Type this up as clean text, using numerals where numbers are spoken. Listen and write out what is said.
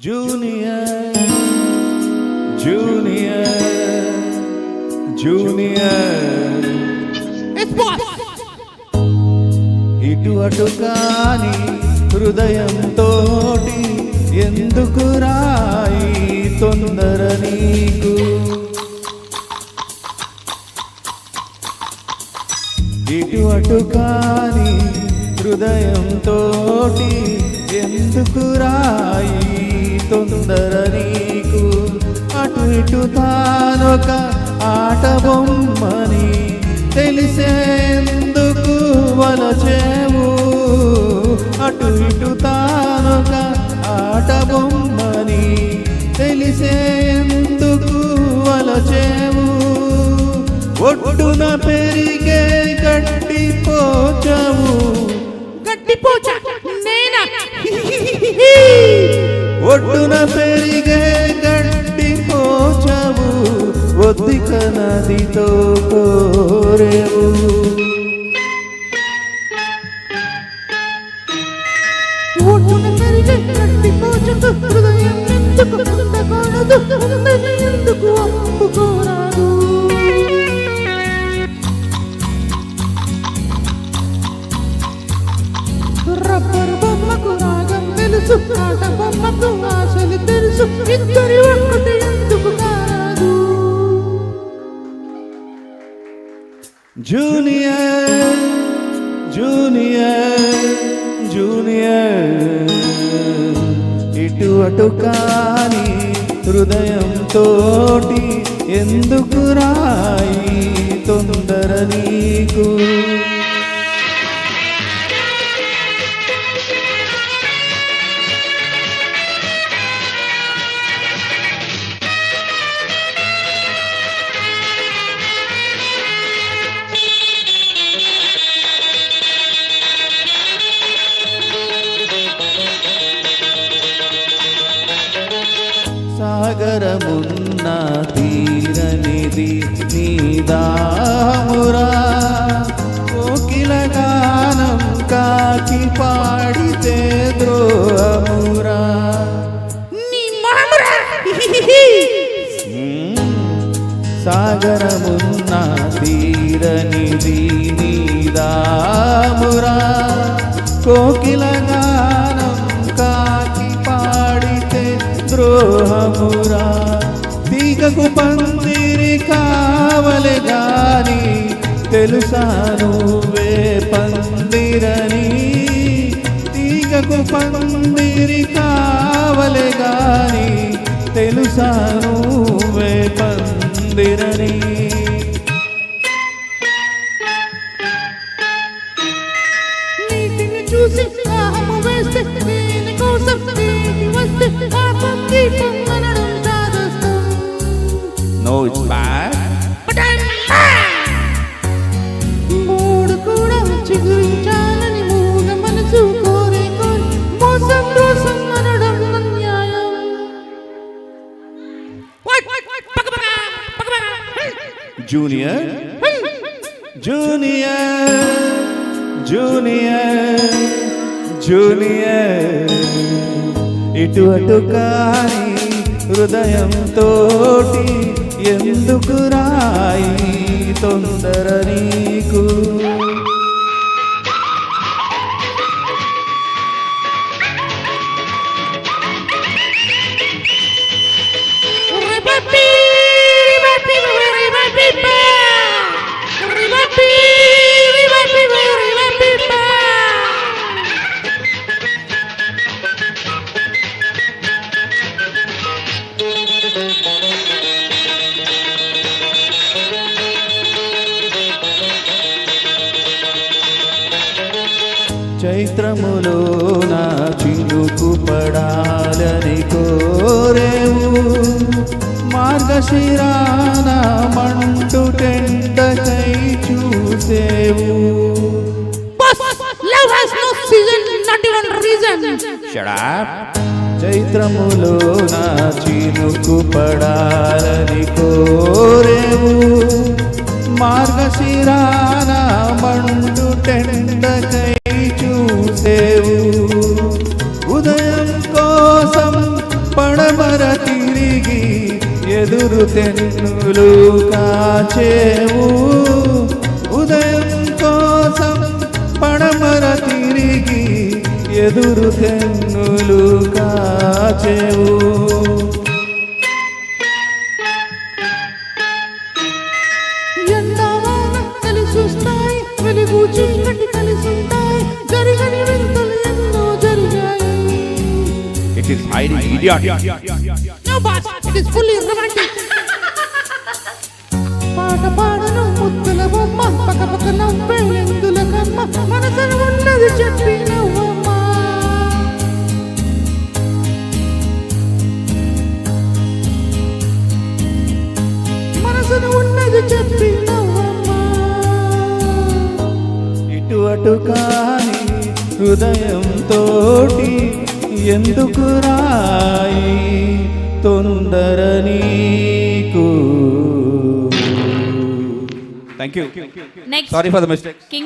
Junior junior junior ఇటు అటు కాని హృదయంతోటి ఎందుకు రాయి తొందర నీకు ఇటు అటు కాని హృదయంతోటి ఎందుకు రాయి తొందర నీకు అటు ఇటు తానొక ఆట బొమ్మని తెలిసేందుకు వలచేవు అటు ఇటు తానొక ఆట బొమ్మని తెలిసేందుకు వలచేవు ఒడ్డున పెరిగే గట్టిపోచవు గట్టిపోచ నేనా ఒడ్డున పెరిగే గట్టిపోచవు ఒద్దిక నదితో కోరేవు ఒడ్డున పెరిగే గట్టిపోచకు హృదయం ఎందుకు అందకూడదు ఎందుకు అమ్ముకోరాదు రబ్బర్ బొమ్మకు రాగం తెలుసు ఆట బొమ్మకు ఆశలు తెలుసు ఇద్దరి ఒక్కటి ఎందుకు కారాదు జూనియర్ జూనియర్ జూనియర్ ఇటు అటు కాని హృదయంతోటి ఎందుకు రాయి తొందర నీకు సాగరమున్న తీరనిది నీదామురా కోకిల గానం కాకి పాడితే ద్రోహమురా సాగరమున్న తీరనిది నీదామురా కోకిల గానం కాకి పాడితే ద్రోహమురా తీగకు పందిరి కావలె గాని తెలుసా నువ్వే పందిరని తీగకు పందిరి కావలె గాని తెలుసా నువ్వే పందిరని నీటిని చూసి దాహము వేస్తే దీని కోసం నీటి వస్తే పాపం దీపం అనడం చాదస్తం No, it's bad. మూడు కూడా చిగురించాలని మూగ మనసు కోరే కోరి మోసం దోసం అనడం అన్యాయం జూనియర్ జూనియర్ జూనియర్ జూనియర్ ఇటు అటు కాని హృదయంతోటి ఎందుకు రాయి తొందర నీకు చైత్రములో నా చినుకు పడాలని కోరేవు మార్గశిరాన Mantu టెండకై చూసేవు Love has no season, not even reason. Shut up. చైత్రములో నా చినుకు పడాలని కోరేవు మార్గశిరాన మండు టెండకై చూసేవు ఉదయం కోసం ఎదురు తెన్నులు కాచేవు ఉదయం కోసం పడమర తిరిగి ఎదురు తెన్నులు కాచేవు ఎండావాన కలిసి వస్తాయి వెలుగు చీకటి కలిసి ఉంటాయి జరగని వింతలు ఎన్నో జరిగాయి it is highly idiot No boss, it is fully romantic. పాట పాడను ముద్దుల బొమ్మ పక్క పక్క నవ్వే ఎందులకమ్మ మనసును ఉన్నది చెప్పి నవ్వమ్మ మనసును ఉన్నది చెప్పి నవ్వమ్మ ఇటు అటు కాని హృదయం తోటి ఎందుకు రాయి తొందర నీకు thank you Next. Sorry for the mistake. King